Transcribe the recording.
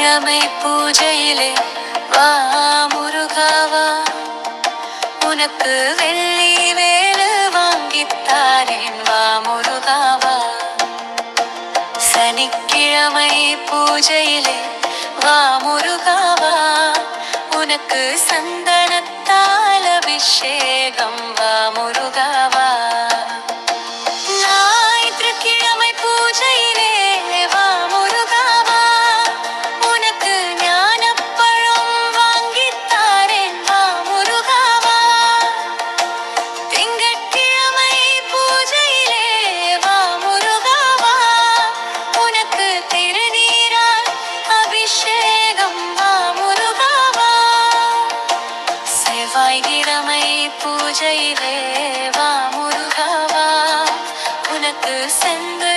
செவ்வாய்க்கிழமை பூஜையிலே வா முருகாவா, உனக்கு வெள்ளி வேலு வாங்கித்தாரேன் வா முருகாவா. சனிக்கிழமை பூஜையிலே வா முருகாவா, உனக்கு சந்தனத்தால் அபிஷேகம் வா முருகாவா. ஞாயிற்றுக்கிழமை பூஜையிலே வா முருகாவா, உனக்கு ஞானப்பழம் வாங்கித்தாரேன் வா முருகாவா. திங்கட்கிழமை பூஜையிலே வா முருகாவா, உனக்கு திருநீரால் அபிஷேகம் வா முருகாவா. செவ்வாய்க்கிழமை பூஜையிலே வா முருகாவா, உனக்கு செந்து